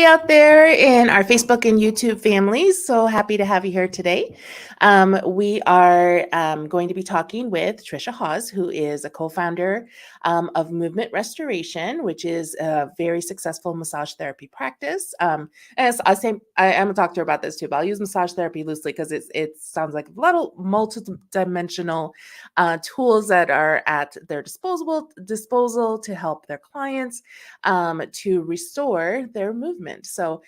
out there in our Facebook and YouTube families. So happy to have you here today. We are going to be talking with Trisha Haws, who is a co-founder of Movement Restoration, which is a very successful massage therapy practice. As I say, I'm going to talk to her about this too, but I'll use massage therapy loosely because it sounds like a lot of multi-dimensional tools that are at their disposal to help their clients to restore their movement. So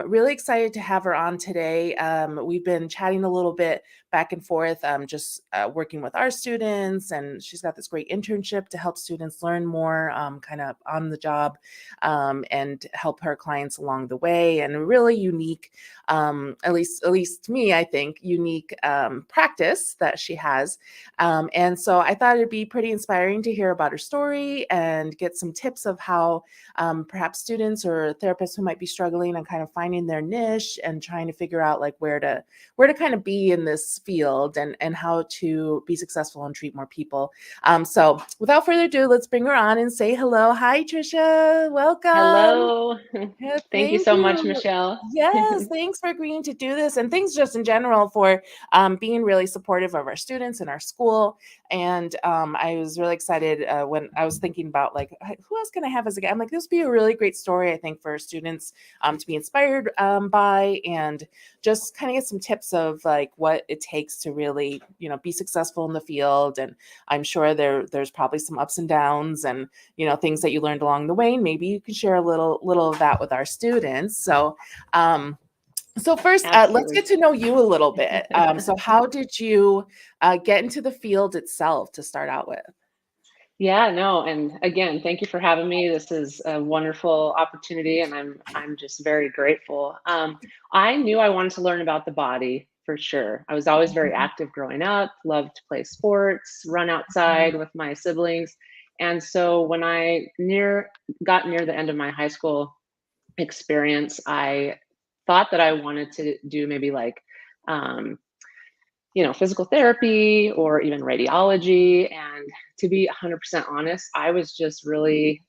really excited to have her on today. We've been chatting a little bit back and forth, just working with our students, and she's got this great internship to help students learn more kind of on the job and help her clients along the way. And a really unique, at least to me, I think, unique practice that she has. And so I thought it'd be pretty inspiring to hear about her story and get some tips of how perhaps students or therapists who might be struggling and kind of finding their niche and trying to figure out like where to kind of be in this field and how to be successful and treat more people. So without further ado, let's bring her on and say hello. Hi, Trisha. Welcome. Hello. Yeah, Thank you so much, Michelle. Yes, thanks for agreeing to do this, and thanks just in general for being really supportive of our students and our school. And I was really excited when I was thinking about like, who else can I have as a guest? I'm like, this would be a really great story, I think, for students to be inspired by, and just kind of get some tips of like what it takes to really, be successful in the field. And I'm sure there's probably some ups and downs and, things that you learned along the way. And maybe you can share a little of that with our students. So, so first, let's get to know you a little bit. So how did you get into the field itself to start out with? Yeah, no, and again, thank you for having me. This is a wonderful opportunity, and I'm just very grateful. I knew I wanted to learn about the body for sure. I was always very active growing up, loved to play sports, run outside with my siblings. And so when I got near the end of my high school experience, I thought that I wanted to do maybe like physical therapy or even radiology. And to be 100% honest, I was just really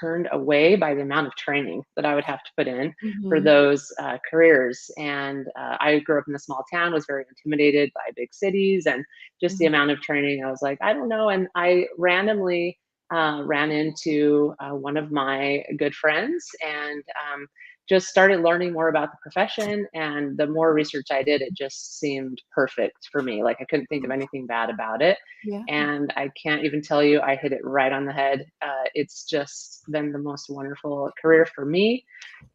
turned away by the amount of training that I would have to put in for those careers. And I grew up in a small town, was very intimidated by big cities, and just the amount of training, I was like, I don't know. And I randomly ran into one of my good friends, and just started learning more about the profession. And the more research I did, it just seemed perfect for me. Like I couldn't think of anything bad about it. Yeah. And I can't even tell you, I hit it right on the head. It's just been the most wonderful career for me.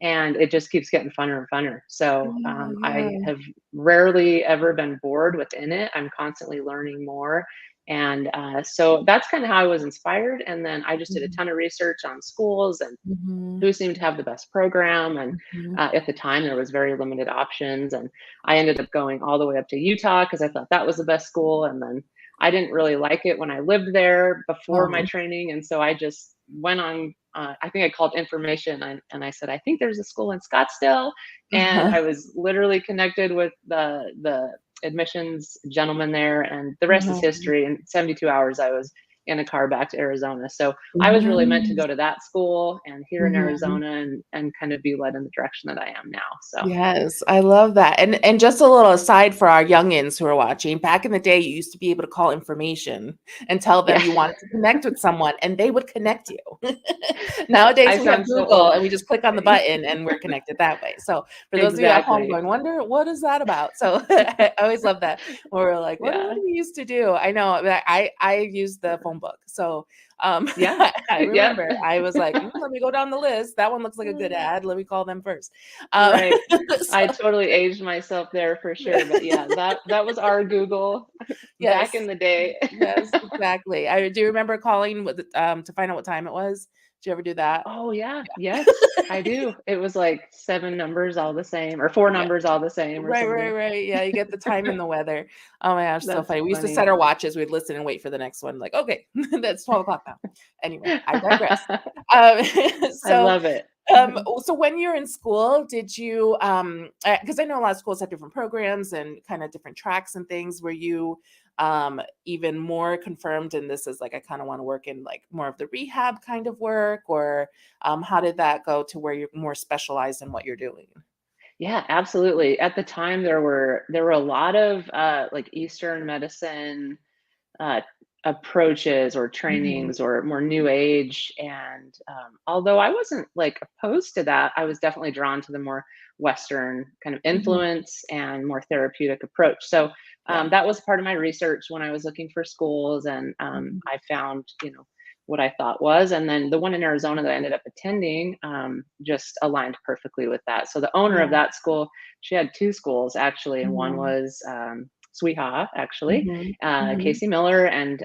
And it just keeps getting funner and funner. So I have rarely ever been bored within it. I'm constantly learning more. And so that's kind of how I was inspired. And then I just did a ton of research on schools and who seemed to have the best program. And at the time, there was very limited options. And I ended up going all the way up to Utah because I thought that was the best school. And then I didn't really like it when I lived there before my training. And so I just went on, I think I called information and I said, I think there's a school in Scottsdale. And I was literally connected with the admissions gentleman there, and the rest is history. In 72 hours, I was in a car back to Arizona. So I was really meant to go to that school and here in Arizona and kind of be led in the direction that I am now. So yes, I love that. And just a little aside for our youngins who are watching, back in the day, you used to be able to call information and tell them you wanted to connect with someone and they would connect you. Nowadays we have Google and we just click on the button and we're connected that way. So for those of you at home going, wonder what is that about? So I always love that. We're like, what do we used to do? I know I used the phone book. So I remember I was like, let me go down the list. That one looks like a good ad. Let me call them first. Right. So. I totally aged myself there for sure. But yeah, that was our Google back in the day. Yes, exactly. I do remember calling with to find out what time it was. Did you ever do that? Oh yeah. Yes, I do. It was like 7 numbers all the same, or 4 numbers all the same. Or Right. Yeah, you get the time and the weather. Oh my gosh, so funny. We used to set our watches. We'd listen and wait for the next one. Like, okay, that's 12 o'clock now. Anyway, I digress. So, I love it. So when you're in school, did you, because I know a lot of schools have different programs and kind of different tracks and things, were you even more confirmed in this as like, I kind of want to work in like more of the rehab kind of work, or how did that go to where you're more specialized in what you're doing? Yeah, absolutely. At the time, there were a lot of like Eastern medicine uh, approaches or Mhm. trainings or more new age. And although I wasn't like opposed to that, I was definitely drawn to the more Western kind of Mhm. influence and more therapeutic approach. So Yeah. that was part of my research when I was looking for schools, and Mhm. I found, what I thought was, and then the one in Arizona that I ended up attending just aligned perfectly with that. So the owner of Yeah. that school, she had two schools actually, and one Mhm. was Sweeha, actually, Mhm. Mhm. Casey Miller, and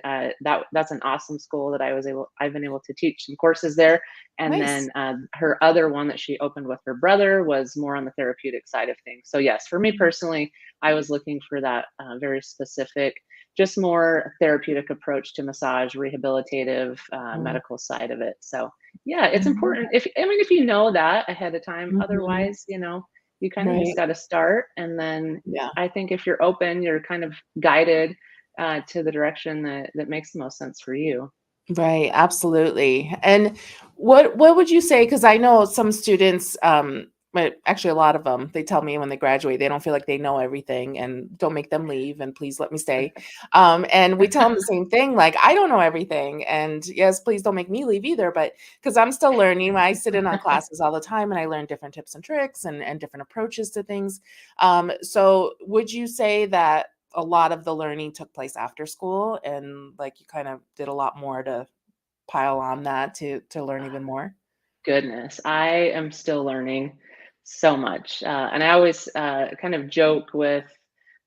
that's an awesome school that I've been able to teach some courses there. And Nice. then her other one that she opened with her brother was more on the therapeutic side of things. So yes, for me Mhm. personally, I was looking for that very specific, just more therapeutic approach to massage, rehabilitative, Mhm. medical side of it. So yeah, it's Mhm. important. If you know that ahead of time, Mhm. otherwise, you kind of just Right. got to start, and then Yeah. I think if you're open, you're kind of guided to the direction that makes the most sense for you. Right, absolutely. And what would you say, because I know some students, but actually a lot of them, they tell me when they graduate, they don't feel like they know everything, and don't make them leave and please let me stay. And we tell them the same thing, like, I don't know everything. And yes, please don't make me leave either. But because I'm still learning, I sit in on classes all the time and I learn different tips and tricks and different approaches to things. So would you say that a lot of the learning took place after school, and like you kind of did a lot more to pile on that to learn even more? Goodness, I am still learning so much. And I always kind of joke with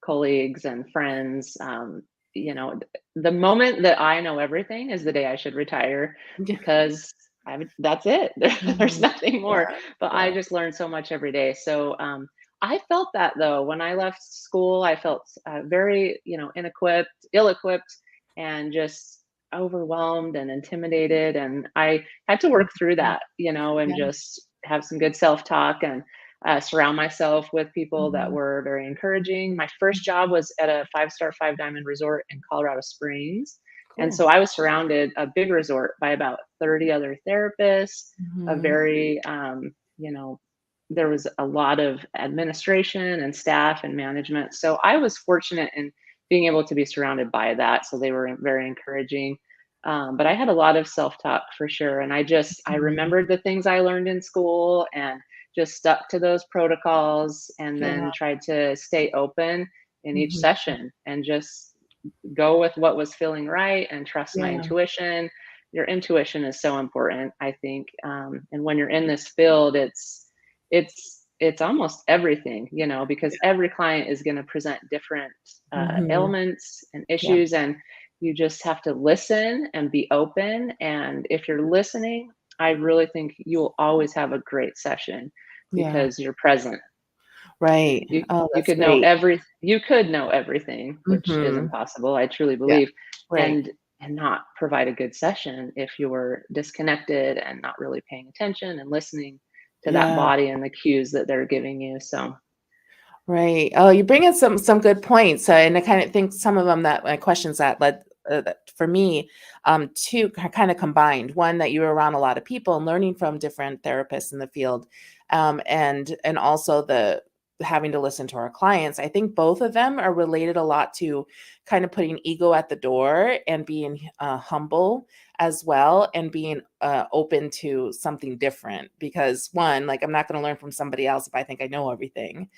colleagues and friends. The moment that I know everything is the day I should retire, Yeah. because that's it. There's Mhm. nothing Yeah, more. But I yeah. just learn so much every day. So I felt that though when I left school, I felt very, ill equipped, and just overwhelmed and intimidated. And I had to work through Mhm. that, and Yeah. just have some good self talk, and surround myself with people that Mhm. were very encouraging. My first job was at a five-star, five diamond resort in Colorado Springs. And Cool. so I was surrounded, a big resort, by about 30 other therapists, a Mhm. very, there was a lot of administration and staff and management. So I was fortunate in being able to be surrounded by that. So they were very encouraging. But I had a lot of self talk for sure. And I Mhm. remembered the things I learned in school, and just stuck to those protocols, and Yeah. then tried to stay open in each Mhm. session, and just go with what was feeling right and trust my Yeah. intuition. Your intuition is so important, I think. And when you're in this field, it's almost everything, because every client is going to present different Mhm. ailments and Yeah. issues, and you just have to listen and be open. And if you're listening, I really think you'll always have a great session, Yeah. because you're present. Right. You Oh, you that's could know great. everything, which is Mhm. impossible, I truly Yeah. believe, Right. and not provide a good session if you're disconnected and not really paying attention and listening to that Yeah. body and the cues that they're giving you. So Right. Oh, you bring in some good points, and I kind of think some of them that my questions that led that for me, two kind of combined. One, that you were around a lot of people and learning from different therapists in the field, and also the having to listen to our clients. I think both of them are related a lot to kind of putting ego at the door and being humble as well, and being open to something different. Because one, like I'm not going to learn from somebody else if I think I know everything,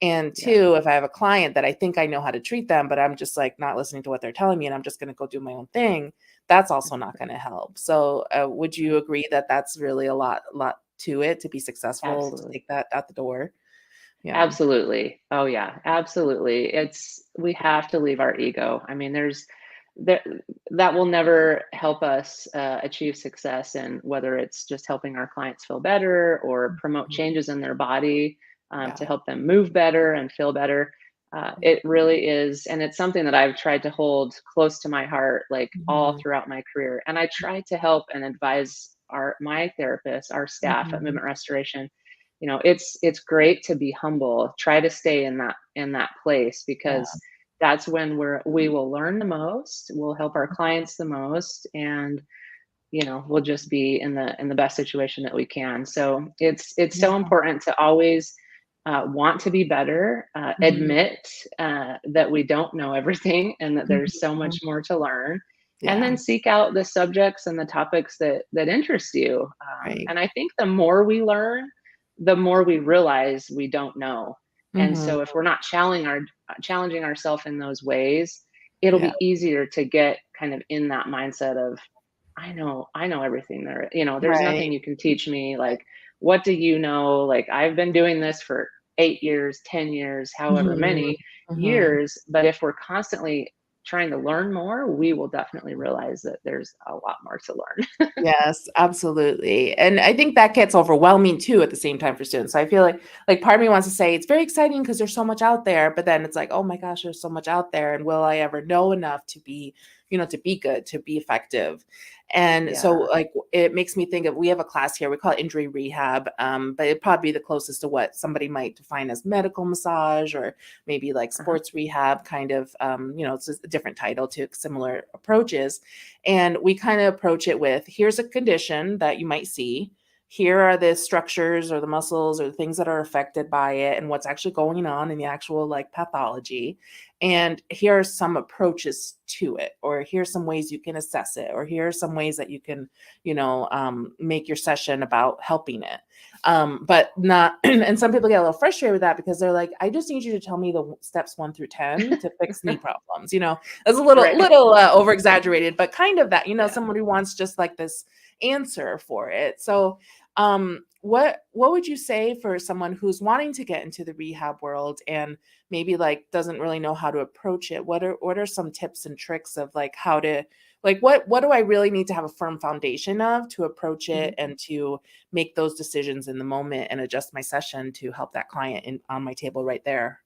and yeah, two, if I have a client that I think I know how to treat them, but I'm just like not listening to what they're telling me and I'm just going to go do my own thing, that's also not going to help. So, would you agree that that's really a lot to it to be successful, to absolutely. take that out the door? Yeah. Absolutely. Oh yeah, absolutely. We have to leave our ego. I mean, there that will never help us achieve success, and whether it's just helping our clients feel better or promote Mhm. changes in their body, to Yeah. help them move better and feel better. It really is, and it's something that I've tried to hold close to my heart, like all Mhm. throughout my career. And I try to help and advise my therapists, our staff at Mhm. Movement Restoration, it's great to be humble. Try to stay in that place, Yeah. because that's when we will learn the most, we'll help our clients the most, and we'll just be in the best situation that we can. So it's so Yeah. important to always want to be better, Mhm. admit that we don't know everything and that there's so much Mhm. more to learn, and Yeah. then seek out the subjects and the topics that interest you. Right. And I think the more we learn, the more we realize we don't know. And Mhm. so if we're not challenging ourselves in those ways, it'll Yeah. be easier to get kind of in that mindset of, I know everything there. There's Right. nothing you can teach me. Like, what do you know? Like, I've been doing this for 8 years, 10 years, however Mhm. many Mhm. years. But if we're constantly trying to learn more, we will definitely realize that there's a lot more to learn. Yes, absolutely. And I think that gets overwhelming too at the same time for students. So I feel like part of me wants to say it's very exciting because there's so much out there, but then it's like, oh my gosh, there's so much out there. And will I ever know enough to be, to be good, to be effective? And so Yeah. like it makes me think of we have a class here, we call it injury rehab, but it'd probably be the closest to what somebody might define as medical massage or maybe like Uh-huh. sports rehab kind of it's a different title to similar approaches. And we kind of approach it with here's a condition that you might see. Here are the structures or the muscles or the things that are affected by it and what's actually going on in the actual like pathology. And here are some approaches to it, or here's some ways you can assess it, or here are some ways that you can, make your session about helping it. But not, and some people get a little frustrated with that because they're like, I just need you to tell me the steps 1 through 10 to fix knee problems. It's a little Right. over exaggerated, but kind of that, Yeah. somebody wants just like this answer for it. So what would you say for someone who's wanting to get into the rehab world and maybe like doesn't really know how to approach it? What are some tips and tricks of like how to like what do I really need to have a firm foundation of to approach Mhm. it and to make those decisions in the moment and adjust my session to help that client on my table right there?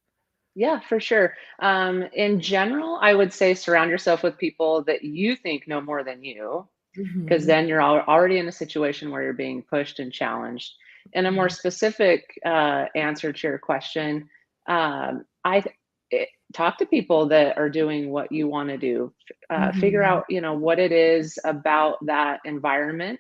Yeah, for sure. In general, I would say surround yourself with people that you think know more than you, because Mhm. then you're already in a situation where you're being pushed and challenged. In a more Mhm. specific answer to your question, I talk to people that are doing what you want to do. Figure Mhm. out, what it is about that environment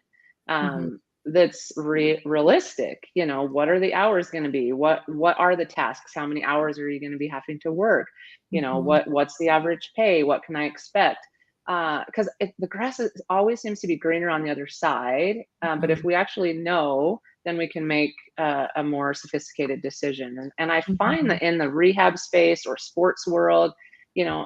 Mhm. that's realistic. What are the hours going to be? What are the tasks? How many hours are you going to be having to work? Mhm. What's the average pay? What can I expect? Because the grass always seems to be greener on the other side. But if Mhm. we actually know, then we can make a more sophisticated decision. And I find Mhm. that in the rehab space or sports world,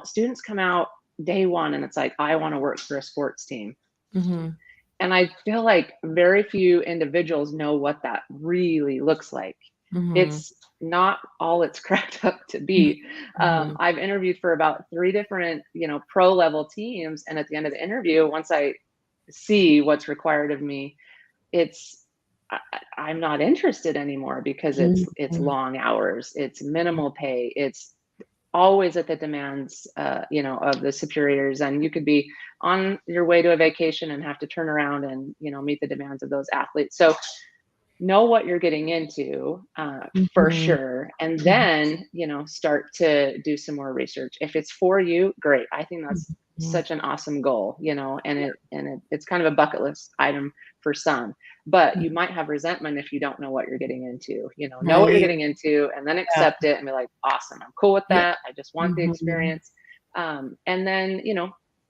students come out day one and it's like, I want to work for a sports team. Mhm. And I feel like very few individuals know what that really looks like. Mhm. It's not all it's cracked up to Mhm. be. Mhm. I've interviewed for about 3 different, pro level teams. And at the end of the interview, once I see what's required of me, it's I'm not interested anymore, because it's Mhm. long hours, it's minimal pay, it's always at the demands, of the superiors, and you could be on your way to a vacation and have to turn around and meet the demands of those athletes. So know what you're getting into, for Mhm. sure, and Mhm. then start to do some more research. If it's for you, great. I think that's Mhm. such an awesome goal, it's kind of a bucket list item for some. But Yeah. you might have resentment if you don't know what you're getting into. Know what you're Right. getting into, and then Yeah. accept it and be like, awesome, I'm cool with Yeah. that, I just want the Mhm. experience. And then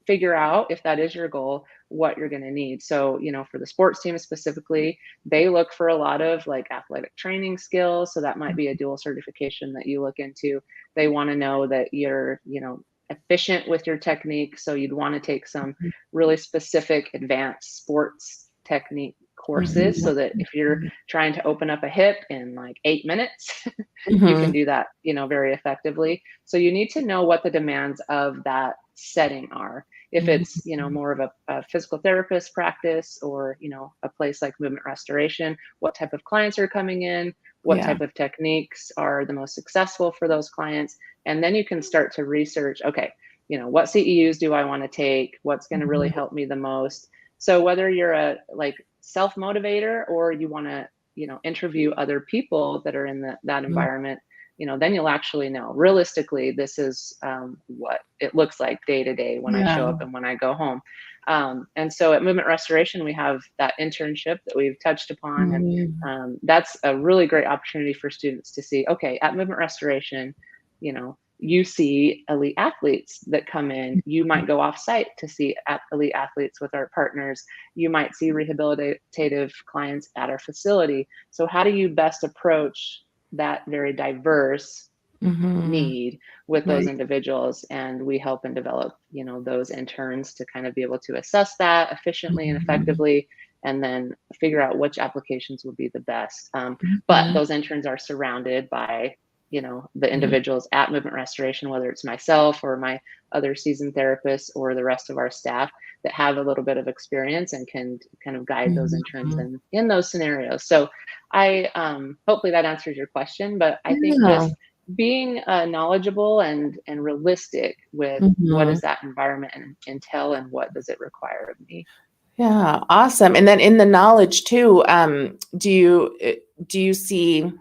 figure out, if that is your goal, what you're going to need. So for the sports team specifically, they look for a lot of like athletic training skills. So that might be a dual certification that you look into. They want to know that you're, efficient with your technique. So you'd want to take some Mhm. really specific advanced sports technique courses, Mhm. so that if you're trying to open up a hip in like 8 minutes, you can Mhm. do that, very effectively. So you need to know what the demands of that setting are. If it's Mhm. more of a physical therapist practice, or a place like movement restoration, what type of clients are coming in, what Yeah. type of techniques are the most successful for those clients. And then you can start to research, okay, what CEUs do I want to take, what's going to really Mhm. help me the most. So whether you're a like self-motivator or you want to, interview other people that are in that Mhm. environment, then you'll actually know realistically this is what it looks like day to day when I show Yeah. up and when I go home. And so at Movement Restoration, we have that internship that we've touched upon. And Mhm. that's a really great opportunity for students to see, okay, at Movement Restoration, you see elite athletes that come in. You might go off site to see elite athletes with our partners. You might see rehabilitative clients at our facility. So, how do you best approach that very diverse Mhm. need with those Right. individuals? And we help and develop, those interns to kind of be able to assess that efficiently and Mhm. effectively, and then figure out which applications would be the best. But Mhm. those interns are surrounded by, the Mhm. individuals at Movement Restoration, whether it's myself or my other seasoned therapists or the rest of our staff that have a little bit of experience and can kind of guide those interns Mhm. in those scenarios. So I hopefully that answers your question, but I think Yeah. just being knowledgeable and realistic with what Mhm. does that environment entail and what does it require of me. Yeah, awesome. And then in the knowledge too, do you see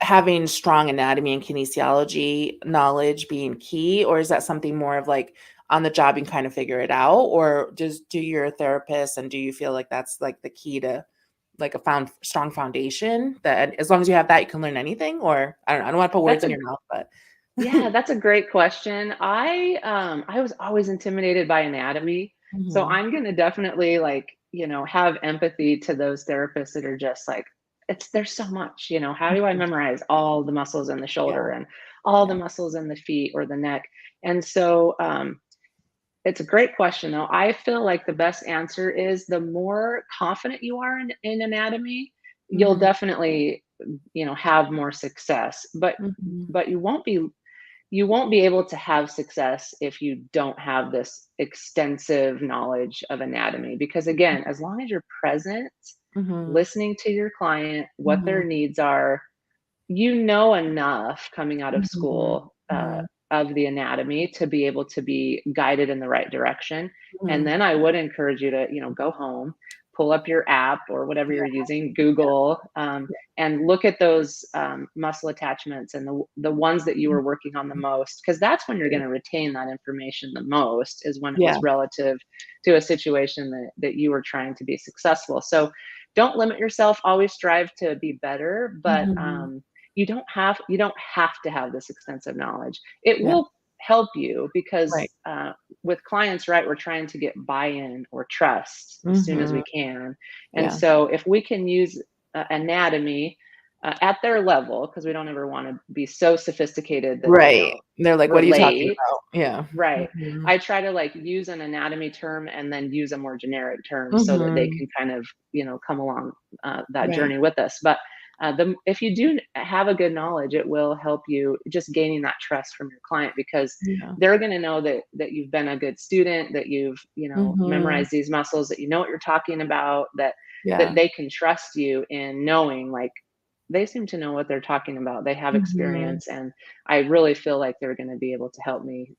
having strong anatomy and kinesiology knowledge being key, or is that something more of like on the job and kind of figure it out, or just do your therapist and do you feel like that's like the key to like a strong foundation that as long as you have that you can learn anything? Or I don't want to put words That's in a your mouth, but Yeah, that's a great question. I was always intimidated by anatomy. So Mhm. I'm gonna definitely like, have empathy to those therapists that are just like, there's so much, how do I memorize all the muscles in the Yeah, shoulder and all the yeah. muscles in the feet or the neck? And so it's a great question though. I feel like the best answer is the more confident you are in anatomy, you'll Mhm. definitely, have more success. But Mhm. but you won't be able to have success if you don't have this extensive knowledge of anatomy. Because again, as long as you're present, Mhm. listening to your client, what their Mhm. needs are, enough coming out of Mhm. school Mhm. of the anatomy to be able to be guided in the right direction. And Mhm. then I would encourage you to, go home, pull up your app or whatever Yeah. you're using, Google, and look at those muscle attachments and the ones that you Mhm. were working on the most, because that's when you're going to retain that information the most, is when it Yeah. was relative to a situation that you were trying to be successful. So don't limit yourself, always strive to be better, but Mhm. you don't have to have this extensive knowledge. It Yeah. will help you because Right. with clients, right, we're trying to get buy-in or trust as soon as Mhm. we can. And Yeah. so if we can use anatomy at their level, because we don't ever want to be so sophisticated that they Right. don't They're like, "What are you talking relate. about?" Yeah. Right. Mhm. I try to like use an anatomy term and then use a more generic term so that they Mhm. can kind of, come along that Right. journey with us. But if you do have a good knowledge, it will help you just gaining that trust from your client, because Yeah. they're going to know that you've been a good student, that you've, Mhm. memorized these muscles, that you know what you're talking about, that Yeah. they can trust you in knowing, like, they seem to know what they're talking about. They have Mhm. experience, and I really feel like they're going to be able to help me,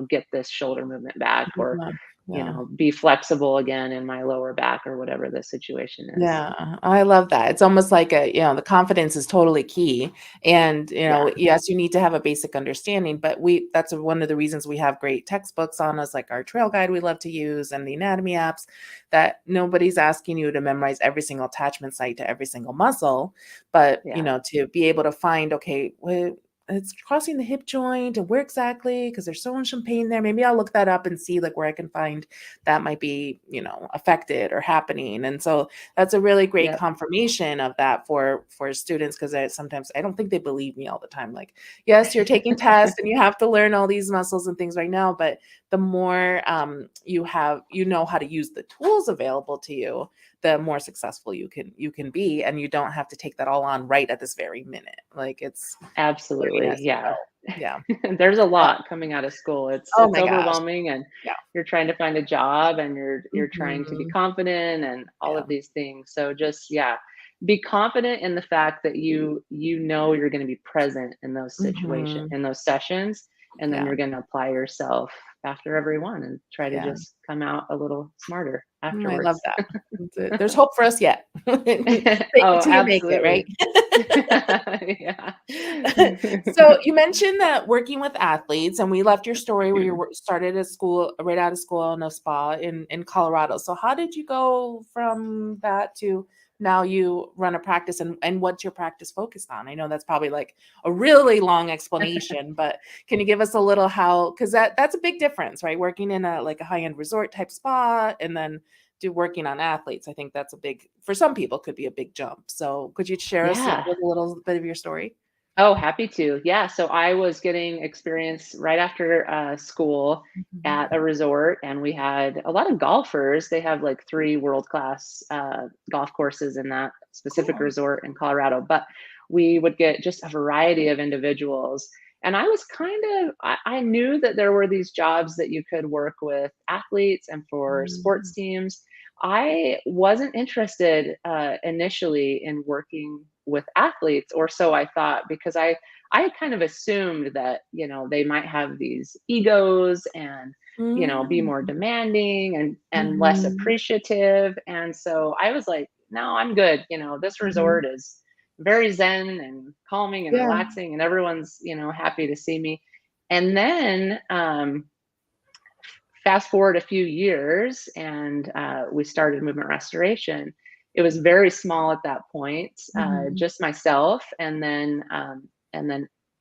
get this shoulder movement back, or, Yeah. Yeah. be flexible again in my lower back or whatever the situation is. Yeah, I love that. It's almost like the confidence is totally key. And, Yeah. yes, you need to have a basic understanding, but that's one of the reasons we have great textbooks on us, like our trail guide we love to use and the anatomy apps, that nobody's asking you to memorize every single attachment site to every single muscle, but, Yeah. to be able to find, okay, it's crossing the hip joint and where exactly, because there's so much pain there. Maybe I'll look that up and see like where I can find that might be, affected or happening. And so that's a really great Yep. confirmation of that for students, because sometimes I don't think they believe me all the time. Like, yes, you're taking tests and you have to learn all these muscles and things right now, but the more you know how to use the tools available to you, the more successful you can be, and you don't have to take that all on right at this very minute. Like, it's learning Absolutely. as you Yeah. go. Yeah. There's a Uh, lot coming out of school. It's oh it's my gosh. overwhelming, and Yeah. you're trying to find a job, and you're trying to be Mhm. confident and all Yeah. of these things. So just, yeah, be confident in the fact that you know you're going to be present in those Mhm. sessions, and then Yeah. you're going to apply yourself after every one and try to Yeah. just come out a little smarter I love afterwards. that. There's hope for us yet. Fake it Oh, till you make it, right? absolutely. Yeah. So you mentioned that working with athletes, and we left your story where you started at school, right out of school in a spa in Colorado. So how did you go from that to now you run a practice, and what's your practice focused on? I know that's probably like a really long explanation, but can you give us a little how, because that's a big difference, right? Working in a like a high-end resort type spa and then working on athletes. I think that's a big, for some people could be a big jump. So could you share us Yeah. with a little bit of your story? Oh, happy to. Yeah. So I was getting experience right after school Mhm. at a resort, and we had a lot of golfers. They have like three world-class golf courses in that specific Cool. resort in Colorado. But we would get just a variety of individuals. And I was I knew that there were these jobs that you could work with athletes and for sports Mhm. teams. I wasn't interested initially in working with athletes, or so I thought, because I kind of assumed that they might have these egos and be Mm. more demanding and less Mhm. appreciative, and so I was like, no, I'm good. This Mhm. resort is very zen and calming and Yeah. relaxing, and everyone's happy to see me. And then fast forward a few years, and we started movement restoration. It was very small at that point, Mhm. just myself, and then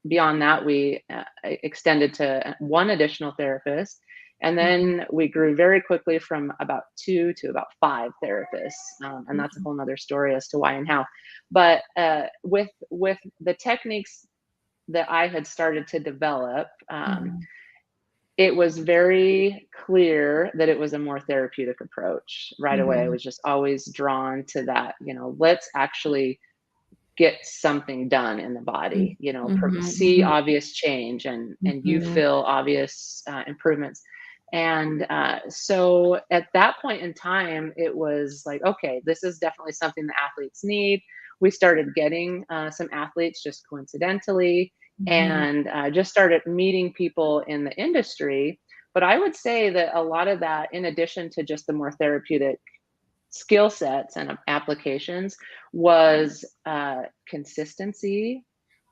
beyond that, we extended to one additional therapist, and Mhm. then we grew very quickly from about two to about five therapists, and that's a Mhm. whole nother story as to why and how. But with the techniques that I had started to develop, Mhm. it was very clear that it was a more therapeutic approach. Right away, I Mhm. was just always drawn to that, let's actually get something done in the Mhm. body, see Mhm. obvious change, and you Mhm. feel obvious improvements. And so at that point in time, it was like, okay, this is definitely something the athletes need. We started getting some athletes just coincidentally, Mhm. and just started meeting people in the industry. But I would say that a lot of that, in addition to just the more therapeutic skill sets and applications, was consistency,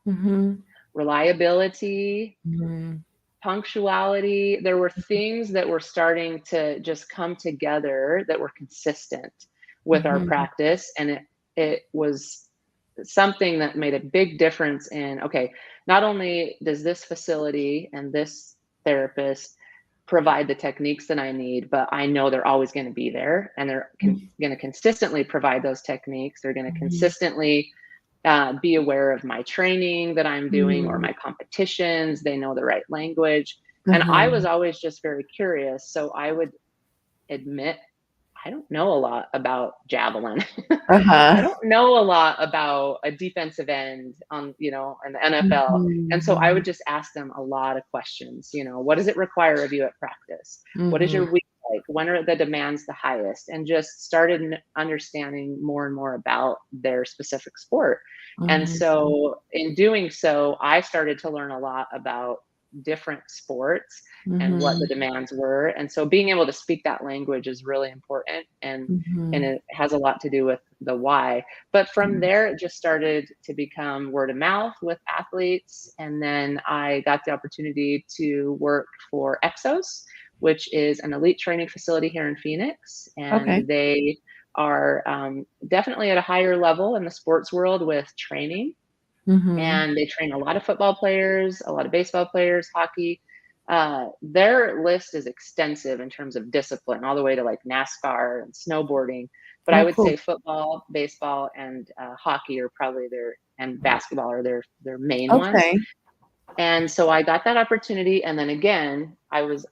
Mhm. reliability, Mhm. punctuality. There were things that were starting to just come together that were consistent with our Mhm. practice, and it was something that made a big difference in, okay, not only does this facility and this therapist provide the techniques that I need, but I know they're always going to be there, and they're Mhm. going to consistently provide those techniques. They're going to Mhm. consistently be aware of my training that I'm doing or Mhm. my competitions. They know the right language. And I Uh-huh. was always just very curious. So I would admit, I don't know a lot about javelin. I Uh-huh. don't know a lot about a defensive end on, in the NFL. And so I Mhm. would just ask them a lot of questions. What does it require of you at practice? What is Mhm. your week like? When are the demands the highest? And just started understanding more and more about their specific sport. And Mhm. so in doing so, I started to learn a lot about different sports and what the Mhm. demands were. And so being able to speak that language is really important. And Mhm. it has a lot to do with the why. But from there, it just started to become word of mouth with athletes. And then I got the opportunity to work for Exos, which is an elite training facility here in Phoenix. Okay. And they are definitely at a higher level in the sports world with training. Mhm. And they train a lot of football players, a lot of baseball players, hockey. Their list is extensive in terms of discipline, all the way to like NASCAR and snowboarding. But I Oh, would cool. say football, baseball, and hockey are probably and basketball are their main ones. Okay. And so I got that opportunity, and then again, I was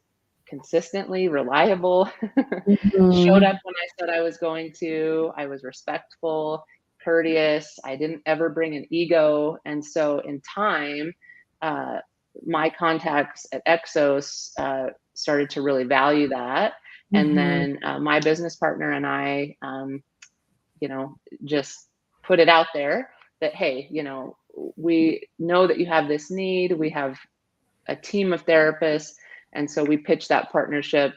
consistently reliable, showed Mhm. up when I said I was going to. I was respectful, courteous. I didn't ever bring an ego. And so in time, uh, my contacts at Exos started to really value that. And Mhm. then my business partner and I, you know, just put it out there that, hey, we know that you have this need. We have a team of therapists. And so we pitched that partnership,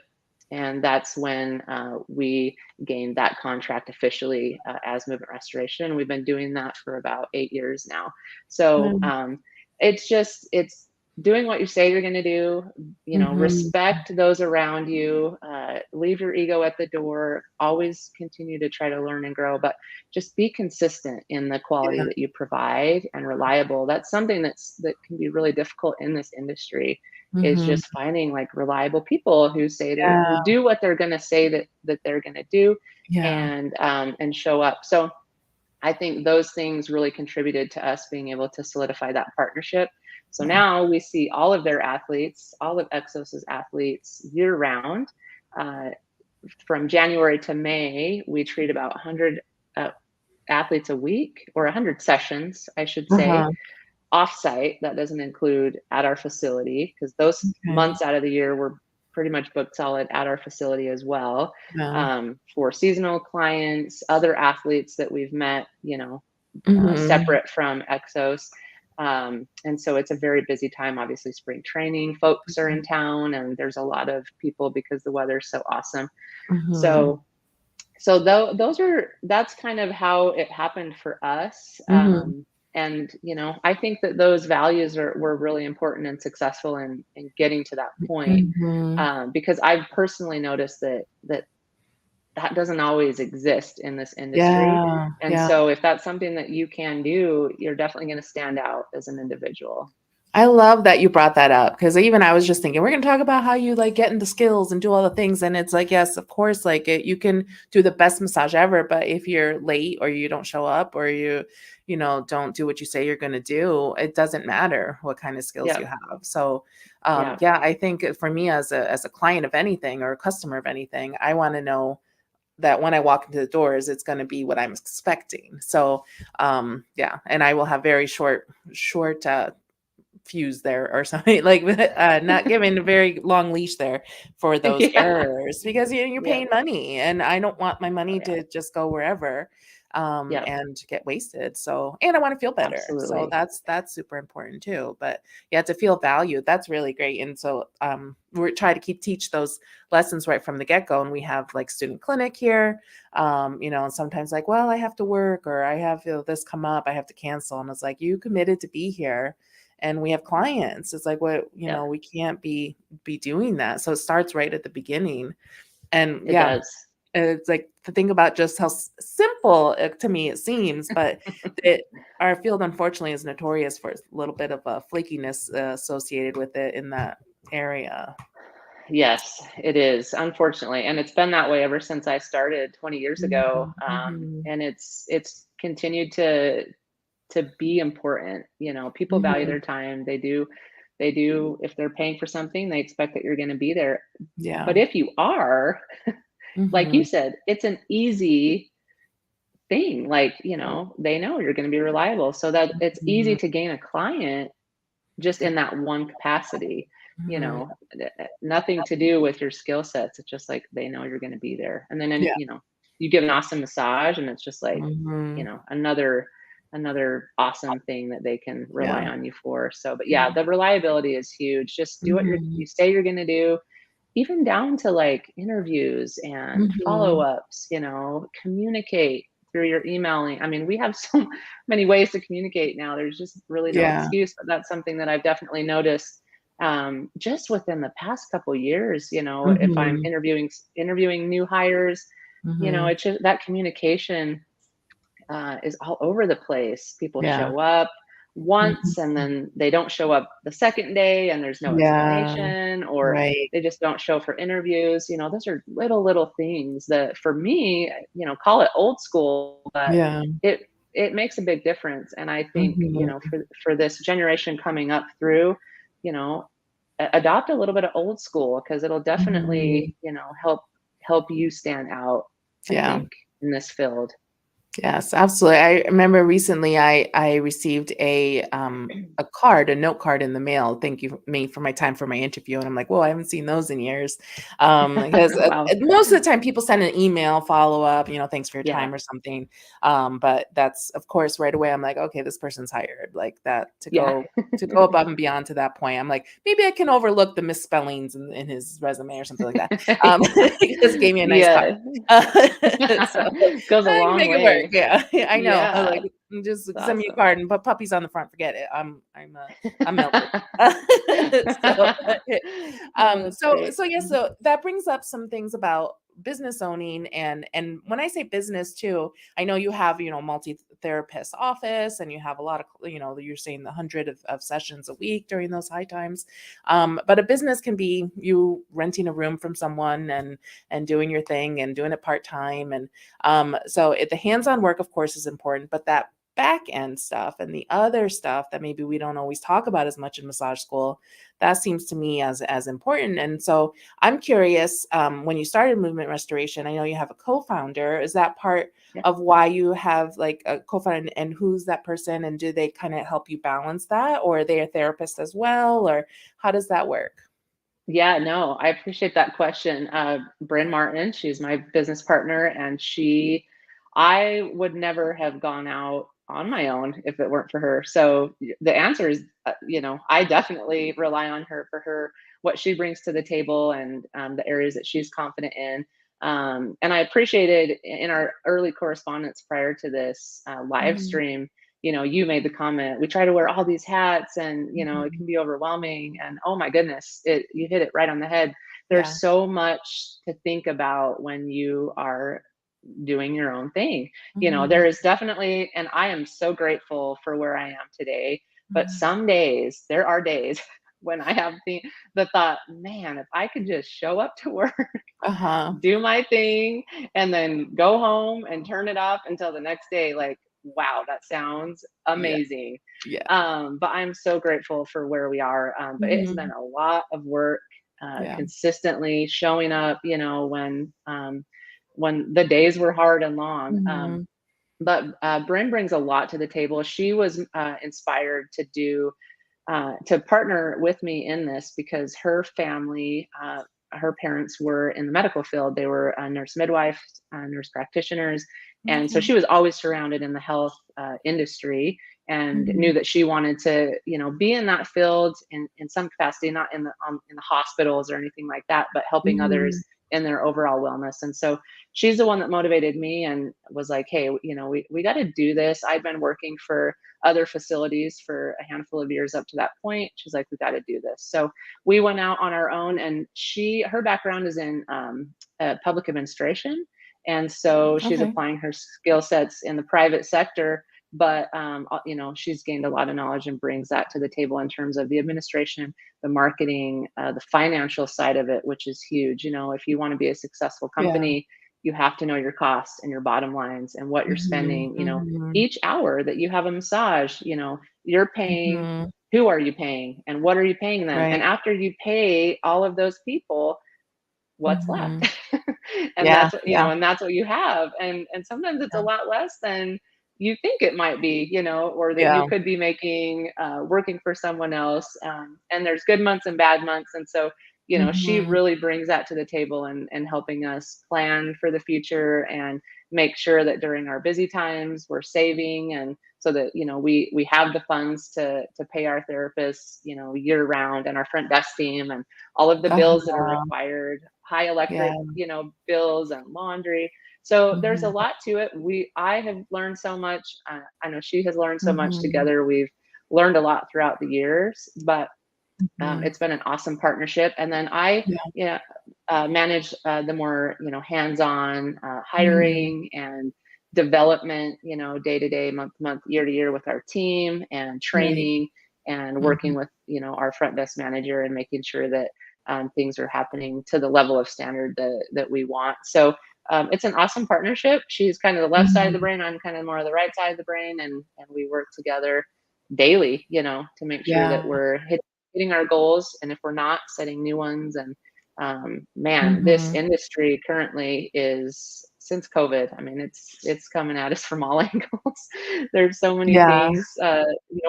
and that's when we gained that contract officially as Movement Restoration. We've been doing that for about 8 years now. So it's doing what you say you're going to do, respect those around you, leave your ego at the door, always continue to try to learn and grow, but just be consistent in the quality that you provide and reliable. That's something that can be really difficult in this industry, is just finding like reliable people who who do what they're going to say that they're going to do, and show up. So I think those things really contributed to us being able to solidify that partnership. So now we see all of their athletes, all of Exos's athletes year round. From January to May, we treat about 100 athletes a week, or 100 sessions, I should say, off-site. That doesn't include at our facility, because those months out of the year we're pretty much booked solid at our facility as well, for seasonal clients, other athletes that we've met, separate from Exos. And so it's a very busy time. Obviously, spring training, folks are in town, and there's a lot of people because the weather's so awesome. So that's kind of how it happened for us. And, I think that those values were really important and successful in getting to that point, because I've personally noticed that doesn't always exist in this industry. And so if that's something that you can do, you're definitely going to stand out as an individual. I love that you brought that up, because even I was just thinking, we're going to talk about how you like get into skills and do all the things. And it's like, yes, of course, like you can do the best massage ever, but if you're late or you don't show up, or you don't do what you say you're going to do, it doesn't matter what kind of skills you have. So I think for me as a client of anything, or a customer of anything, I want to know that when I walk into the doors, it's going to be what I'm expecting. So and I will have very short fuse there or something, like not giving a very long leash there for those errors, because you're paying money, and I don't want my money to just go wherever and get wasted. So, and I want to feel better. Absolutely. So that's super important too. But to feel valued, that's really great. And so we're trying to teach those lessons right from the get-go. And we have like student clinic here, and sometimes like, well, I have to work, or I have this come up, I have to cancel. And it's like, you committed to be here, and we have clients. It's like, what, we can't be doing that. So it starts right at the beginning. And it does. It's like, to think about just how simple to me it seems, but our field unfortunately is notorious for a little bit of a flakiness associated with it in that area. Yes, it is, unfortunately. And it's been that way ever since I started 20 years ago. And it's continued to be important. People value their time. They do. If they're paying for something, they expect that you're going to be there. But if you are, like you said, it's an easy thing. Like, they know you're going to be reliable, so that it's easy to gain a client just in that one capacity. Nothing to do with your skill sets. It's just like, they know you're going to be there. And then, you give an awesome massage, and it's just like, another awesome thing that they can rely on you for. So, but the reliability is huge. Just do what you say you're going to do, even down to like interviews and follow-ups, communicate through your emailing. I mean, we have so many ways to communicate now. There's just really no excuse, but that's something that I've definitely noticed just within the past couple years. If I'm interviewing new hires, it's just that communication is all over the place. People show up once, and then they don't show up the second day, and there's no explanation, or they just don't show for interviews. Those are little things that, for me, call it old school, but it makes a big difference. And I think, for this generation coming up through, adopt a little bit of old school, because it'll definitely, help you stand out, I think, in this field. Yes, absolutely. I remember recently I received a card, a note card in the mail. Thank you me for my time for my interview. And I'm like, well, I haven't seen those in years. Because Wow. most of the time people send an email follow up, thanks for your Yeah. time or something. But that's of course right away. I'm like, okay, this person's hired like that Yeah. to go above and beyond to that point. I'm like, maybe I can overlook the misspellings in his resume or something like that. He just gave me a nice card. Yeah. So Goes a I can long make it work. way. Yeah, I know. I Yeah. like just It's send me a awesome. card and put puppies on the front. Forget it. I'm melted. so, Oh, that's great. so yeah. So that brings up some things about business owning and when I say business too, I know you have multi therapist office and you have a lot of you're saying the hundred of sessions a week during those high times, but a business can be you renting a room from someone and doing your thing and doing it part time and so the hands-on work, of course, is important, but that back end stuff and the other stuff that maybe we don't always talk about as much in massage school, that seems to me as important. And so I'm curious, when you started Movement Restoration, I know you have a co-founder. Is that part Yeah. of why you have like a co-founder, and who's that person? And do they kind of help you balance that, or are they a therapist as well, or how does that work? Yeah, no, I appreciate that question. Bryn Martin, she's my business partner, and I would never have gone out on my own if it weren't for her. So the answer is, I definitely rely on her for what she brings to the table and the areas that she's confident in. And I appreciated in our early correspondence prior to this live Mhm, stream, you made the comment, we try to wear all these hats and, it mhm. can be overwhelming. And oh my goodness, you hit it right on the head. Yeah. There's so much to think about when you are doing your own thing. Mhm, There is definitely, and I am so grateful for where I am today. But mhm. there are days when I have the thought, man, if I could just show up to work, Uh-huh. do my thing, and then go home and turn it off until the next day, like, wow, that sounds Yeah, amazing. yeah. But I'm so grateful for where we are. But it has been Mhm. a lot of work, Yeah. consistently showing up, when the days were hard and long. Mhm. But Bryn brings a lot to the table. She was inspired to partner with me in this because her family, her parents were in the medical field. They were a nurse midwife, nurse practitioners. And so Okay. she was always surrounded in the health industry and Mhm. knew that she wanted to, be in that field in some capacity, not in the hospitals or anything like that, but helping Mhm. others in their overall wellness. And so she's the one that motivated me and was like, hey, we got to do this. I'd been working for other facilities for a handful of years up to that point. She's like, we got to do this. So we went out on our own, and her background is in public administration. And so she's Okay. applying her skill sets in the private sector. But she's gained a lot of knowledge and brings that to the table in terms of the administration, the marketing, the financial side of it, which is huge. If you want to be a successful Yeah. company, you have to know your costs and your bottom lines and what you're Mhm. spending. Mhm. Each hour that you have a massage, you're paying, Mhm. who are you paying and what are you paying them? And Right. after you pay all of those people, what's left? Mhm. And Yeah, that's what, yeah, and that's what you have. And sometimes it's a yeah, lot less than you think it might be, or that you yeah. could be making working for someone else. And there's good months and bad months. And so, she Mhm. really brings that to the table and helping us plan for the future and make sure that during our busy times we're saving and so that we have the funds to pay our therapists year round and our front desk team and all of the bills that are Uh-huh. required, high Yeah. electric, bills and laundry. So there's a Mhm. lot to it. I have learned so much. I know she has learned so much Mhm. together. We've learned a lot throughout the years, but Mhm. it's been an awesome partnership. And then I, Yeah. manage the more, hands-on Mhm. hiring and development, day to day, month to month, year to year with our team and Right. training and working Mhm. with, our front desk manager and making sure that things are happening to the level of standard that we want. So it's an awesome partnership. She's kind of the left side of the Mhm. brain. I'm kind of more of the right side of the brain, and we work together daily, to make sure that Yeah. we're hitting our goals, and if we're not, setting new ones. And man, this Mhm. industry currently is since COVID. I mean, it's coming at us from all angles. There's so many Yeah. things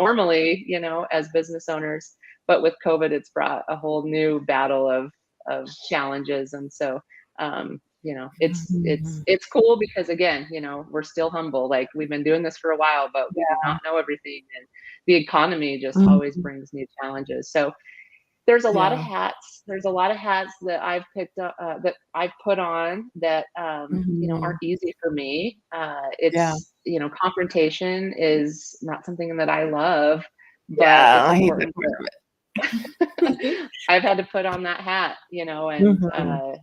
normally, as business owners, but with COVID, it's brought a whole new battle of challenges. And so, Mhm. it's cool because again, we're still humble. Like we've been doing this for a while, but we do Yeah. not know everything, and the economy just always Mhm. brings new challenges. So there's a lot of Yeah. hats. There's a lot of hats that I've picked up, that I've put on that, aren't Mhm. easy for me. Yeah. Confrontation is not something that I love, but Yeah, it's I hate that important part of it. I've had to put on that hat, Mhm.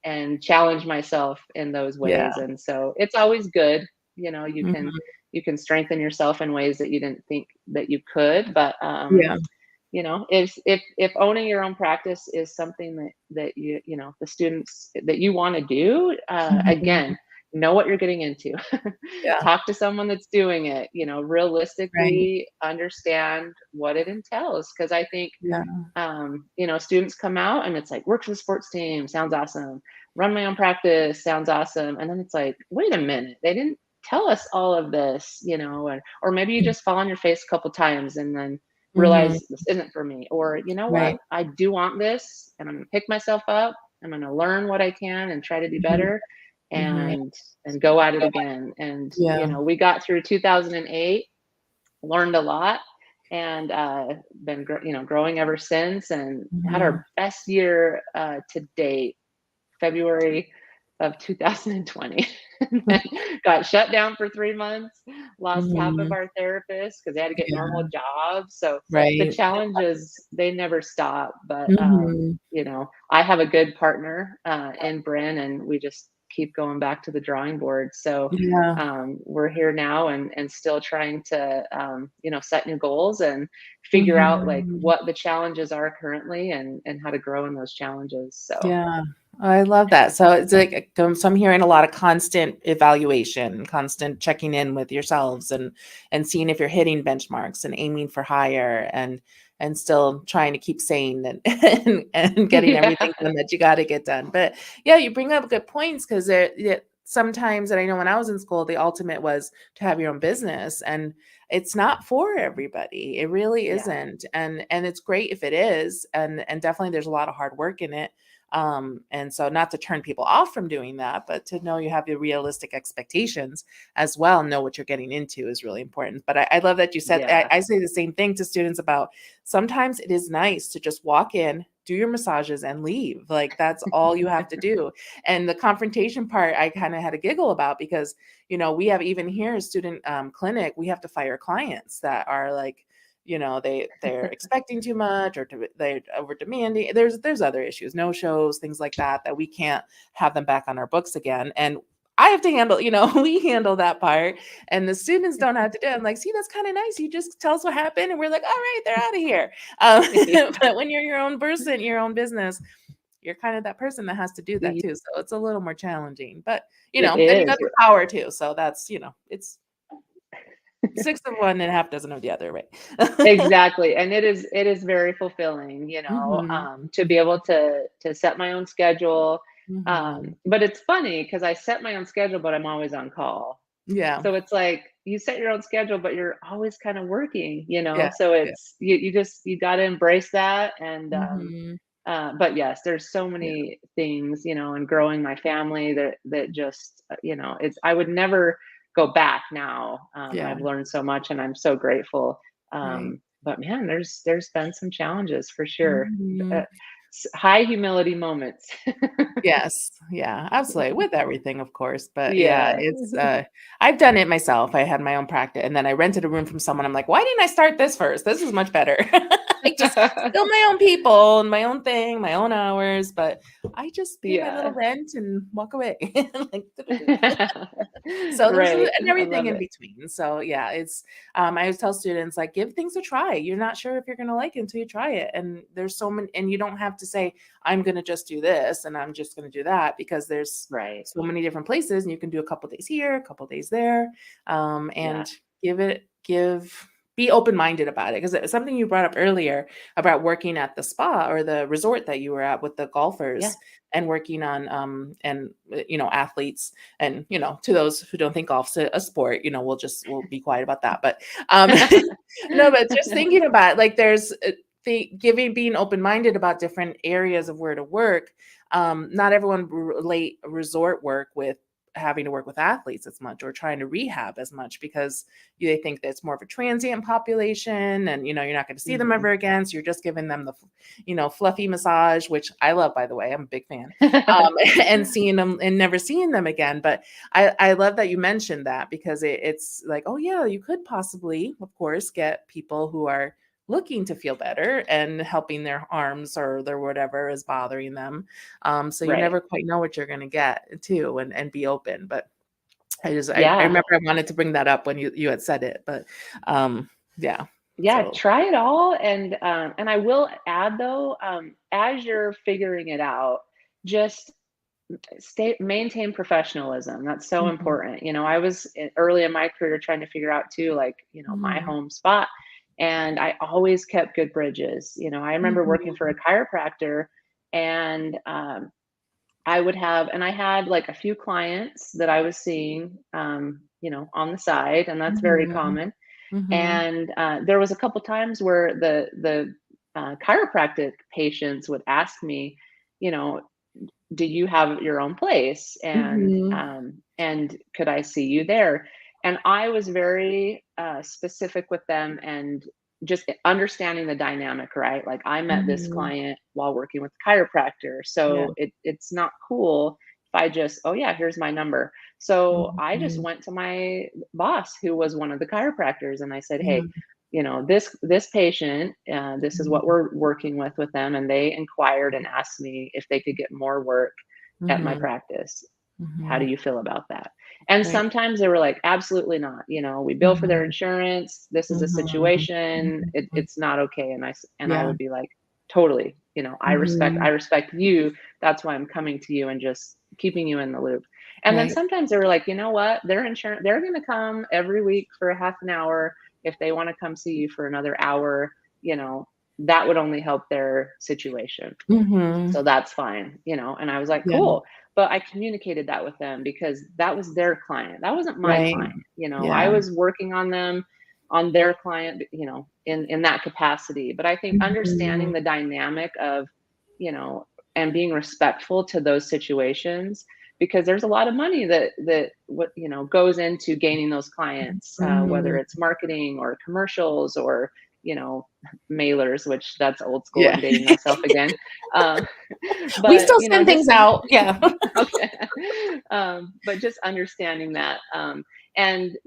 and challenge myself in those Yeah. ways. And so it's always good. Mhm. You can strengthen yourself in ways that you didn't think that you could. But Yeah. if owning your own practice is something that the students that you want to do, Mhm. again, know what you're getting into. Yeah. Talk to someone that's doing it, Right. realistically understand what it entails. Because I think Yeah. students come out and it's like, work for the sports team, sounds awesome. Run my own practice, sounds awesome. And then it's like, wait a minute, they didn't tell us all of this, or maybe you just fall on your face a couple times and then Mhm. realize this isn't for me. Or you know what, Right. I do want this, and I'm gonna pick myself up. I'm gonna learn what I can and try to do Mhm. better, Mhm. and go at it again. And Yeah. we got through 2008, learned a lot, and been growing ever since, and had Mhm. our best year to date, February of 2020. And then got shut down for 3 months, lost half of Mhm. our therapists because they had to get normal Yeah. jobs. So the Right. challenges, they never stop. But Mhm. I have a good partner in Bryn, and we just keep going back to the drawing board. So Yeah. we're here now, and still trying to set new goals and figure out like Mhm. what the challenges are currently, and how to grow in those challenges. So Yeah. I love that. So it's like, so I'm hearing a lot of constant evaluation, constant checking in with yourselves and seeing if you're hitting benchmarks and aiming for higher and still trying to keep sane and and getting yeah. everything done that you got to get done. But yeah, you bring up good points because sometimes, and I know when I was in school, the ultimate was to have your own business, and it's not for everybody. It really Yeah. isn't. And it's great if it is, and definitely there's a lot of hard work in it. And so not to turn people off from doing that, but to know you have the realistic expectations as well, know what you're getting into is really important. But I love that you said, Yeah. I say the same thing to students about sometimes it is nice to just walk in, do your massages and leave. Like that's all you have to do. And the confrontation part, I kind of had a giggle about because, we have even here a student clinic, we have to fire clients that are like, they're expecting too much or they're over demanding. There's other issues, no shows, things like that we can't have them back on our books again. And I have to handle, we handle that part, and the students don't have to do it. I'm like, see, that's kind of nice. You just tell us what happened, and we're like, all right, they're out of here. But when you're your own person, your own business, you're kind of that person that has to do that Y- too. So it's a little more challenging. But It then you got is. the power too. So that's, it's six of one and a half dozen of the other, right? Exactly. And it is very fulfilling, Mhm. to be able to set my own schedule. Mhm. But it's funny because I set my own schedule, but I'm always on call. Yeah. So it's like you set your own schedule, but you're always kind of working. Yeah. So Yeah. it's you got to embrace that. And Mhm. but yes, there's so Yeah. many things, and growing my family that just, it's, I would never go back now. Yeah. I've learned so much, and I'm so grateful. Right. But man, there's been some challenges for sure. Uh, Mhm. High humility moments. Yes. Yeah, absolutely. With everything, of course. But yeah, Yeah. it's I've done it myself. I had my own practice and then I rented a room from someone. I'm like, why didn't I start this first? This is much better. I just still my own people and my own thing, my own hours, but I just pay my little Yeah. rent and walk away. Like, so there's Right. and I everything love in it. between. So yeah, it's I always tell students like give things a try. You're not sure if you're gonna like it until you try it. And there's so many, and you don't have to say, I'm gonna just do this and I'm just gonna do that because there's Right. so many different places and you can do a couple days here, a couple days there. Yeah. And give be open-minded about it, because it's something you brought up earlier about working at the spa or the resort that you were at with the Yeah. golfers and working on athletes, and to those who don't think golf's a sport, we'll be quiet about that, but um no, but just thinking about, like, there's the being open-minded about different areas of where to work. Not everyone relate resort work with having to work with athletes as much, or trying to rehab as much, because they think that it's more of a transient population, and you're not going to see them Mhm. ever again, so you're just giving them the fluffy massage, which I love, by the way. I'm a big fan. And seeing them and never seeing them again. But I love that you mentioned that, because it's like, oh yeah, you could possibly, of course, get people who are looking to feel better and helping their arms or their whatever is bothering them. So you Right. never quite know what you're going to get too, and be open. But I Yeah. remember I wanted to bring that up when you had said it, but yeah. Yeah, So try it all, and I will add though, as you're figuring it out, just stay maintain professionalism. That's so mhm, important. I was early in my career trying to figure out too, like, my mhm, home spot, and I always kept good bridges. I remember working for a mhm, chiropractor, and I had like a few clients that I was seeing, on the side, and that's very mhm, common. mhm, And there was a couple times where the chiropractic patients would ask me, you know, do you have your own place, mhm, and could I see you there? And I was very specific with them, and just understanding the dynamic, right? Like, I met this mhm. client while working with a chiropractor, Yeah. so it's not cool if I just, oh yeah, here's my number. So I just Mhm, went to my boss, who was one of the chiropractors, and I said, hey, mhm, this patient, this is what mhm, we're working with them, and they inquired and asked me if they could get more work at my mhm, practice. How do mhm. you feel about that? And Right. sometimes they were like, absolutely not. We bill for their Mhm, insurance. This is a mhm, situation. mhm. It's not okay. And I Yeah. would be like, totally. I Mhm. respect you. That's why I'm coming to you and just keeping you in the loop. And then Right. sometimes they were like, you know what? Their insurance, they're going to come every week for a half an hour. If they want to come see you for another hour, you know, that would only help their situation, Mhm. so that's fine. And I was like, Yeah. cool. But I communicated that with them because that was their client. That wasn't my Right. client. I Yeah. was working on them, on their client, in that capacity. But I think understanding Mhm. the dynamic of, you know, and being respectful to those situations, because there's a lot of money that what goes into gaining those clients, whether Mhm. it's marketing or commercials or you know mailers, which that's old school. Yeah. I'm dating myself again. um, We but still send just things out. Yeah. okay. But just understanding that, and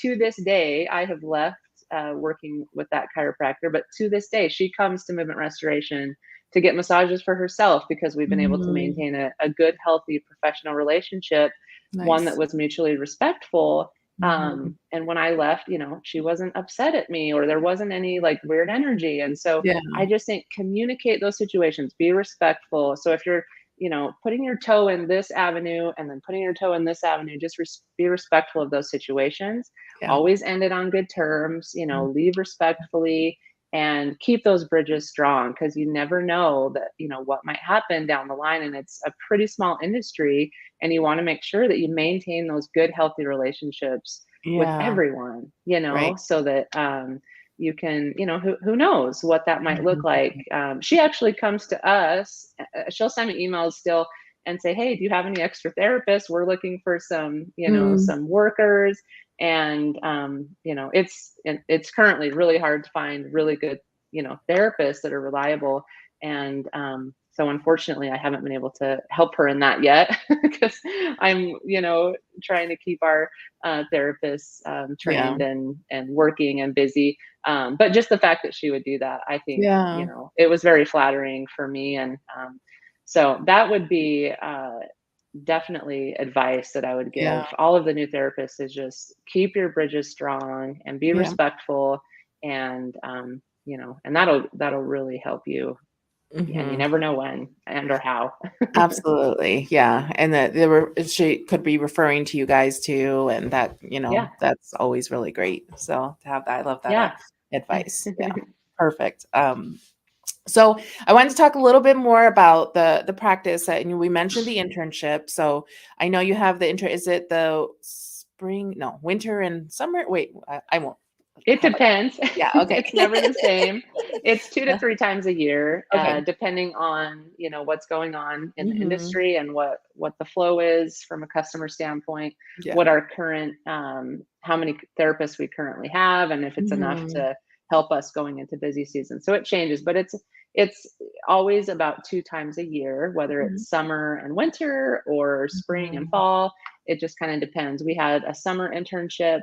to this day I have left working with that chiropractor, but to this day she comes to movement restoration to get massages for herself, because we've been able to Mhm. maintain a good, healthy professional relationship, one that Nice. was mutually respectful. Mhm. And when I left, she wasn't upset at me, or there wasn't any like weird energy. And so Yeah. I just think communicate those situations, be respectful. So if you're putting your toe in this avenue and then putting your toe in this avenue, just be respectful of those situations. Yeah. Always end it on good terms, Mhm. leave respectfully, and keep those bridges strong, because you never know that, what might happen down the line. And it's a pretty small industry, and you want to make sure that you maintain those good, healthy relationships with Yeah. everyone, Right. so that, you can, who knows what that might look like. Mhm. She actually comes to us. She'll send me emails still and say, hey, do you have any extra therapists? We're looking for some, Mm. some workers. And it's currently really hard to find really good, therapists that are reliable. And so unfortunately I haven't been able to help her in that yet, because I'm, trying to keep our therapists Yeah. trained and working and busy. But just the fact that she would do that, I think, Yeah. it was very flattering for me. And so that would be definitely advice that I would Yeah. give all of the new therapists, is just keep your bridges strong and be Yeah. respectful. And and that'll really help you. And you Mhm. never know when and or how. Absolutely. Yeah. And that she could be referring to you guys too. And that, Yeah. that's always really great. So to have that, I love Yeah. that. advice. Yeah, perfect. So I wanted to talk a little bit more about the practice. And we mentioned the internship. So I know you have the Is it the spring? No, winter and summer. Wait, I won't It have a. depends. Yeah. Okay. It's never the same. It's 2 to 3 times a year, Okay. depending on, what's going on in the Hmm. industry and what the flow is from a customer standpoint, Yeah. what our current, how many therapists we currently have, and if it's enough Hmm. to help us going into busy season. So it changes, but it's always about 2 times a year, whether Hmm. it's summer and winter or spring and fall. It just kind of depends. We had a summer internship,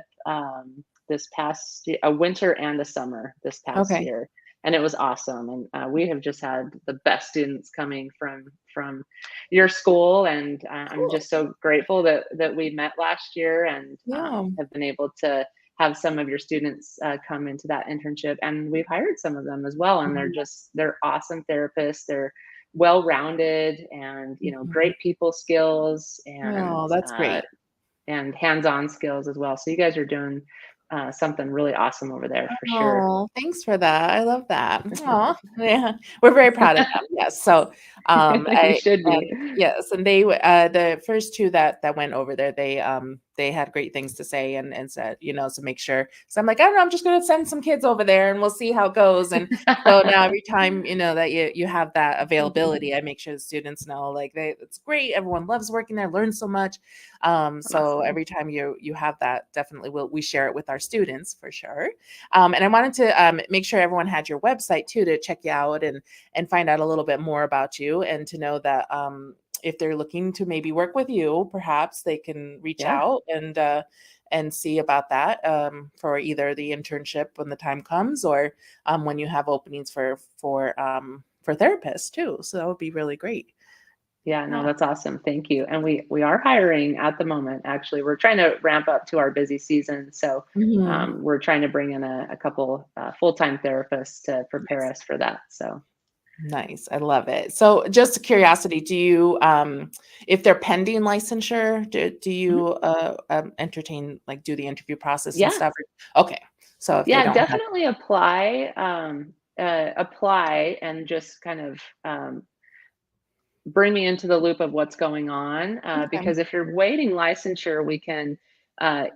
this past a winter and a summer this past Okay. year, and it was awesome. And we have just had the best students coming from your school, and I'm Cool. just so grateful that we met last year and Yeah. have been able to have some of your students come into that internship, and we've hired some of them as well, and Mhm. they're awesome therapists. They're well rounded, and Mhm. great people skills, Oh, that's great. and hands-on skills as well. So you guys are doing something really awesome over there for sure. Oh, thanks for that. I love that. Aw, yeah, we're very proud of them. Yes. So, You should be. yes, and the first two that went over there, they had great things to say and said, so make sure. So I'm like, I don't know, I'm just going to send some kids over there and we'll see how it goes. And so now every time that you have that availability, I make sure the students know like it's great. Everyone loves working there, learns so much. So Awesome. every time you have that, definitely we share it with our students for sure. And I wanted to make sure everyone had your website too to check you out and find out a little bit more about you and to know that if they're looking to maybe work with you, perhaps they can reach Yeah. out and see about that for either the internship when the time comes or when you have openings for therapists too. So that would be really great. Yeah, no, Yeah. that's awesome. Thank you. And we are hiring at the moment. Actually, we're trying to ramp up to our busy season, so Mhm. we're trying to bring in a couple full-time therapists to prepare us for that. So Nice. I love it. So just a curiosity, do you if they're pending licensure, do mhm. you entertain like do the interview process and Yeah, stuff? Okay. So if they yeah, don't have. definitely apply. Apply and just kind of bring me into the loop of what's going on, Okay. because if you're waiting licensure, we can, uh,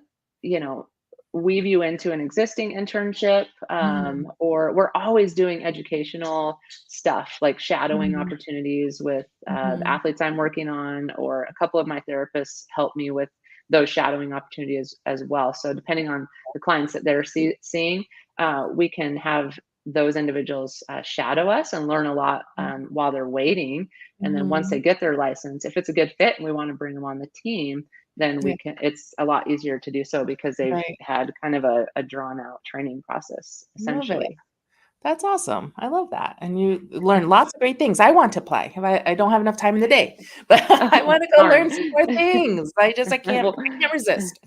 you know, weave you into an existing internship, Mhm. or we're always doing educational stuff like shadowing Mhm. opportunities with the Mhm. athletes I'm working on, or a couple of my therapists help me with those shadowing opportunities as well. So depending on the clients that they're seeing, we can have those individuals shadow us and learn a lot while they're waiting, and then once they Mhm. get their license, if it's a good fit and we want to bring them on the team, then Yeah. it's a lot easier to do so because they've Right. had kind of a drawn out training process Love it. essentially. That's awesome. I love that. And you learn lots of great things. I want to apply. I don't have enough time in the day, but I Oh, want to go darn. learn some more things. I can't Well, I can't resist.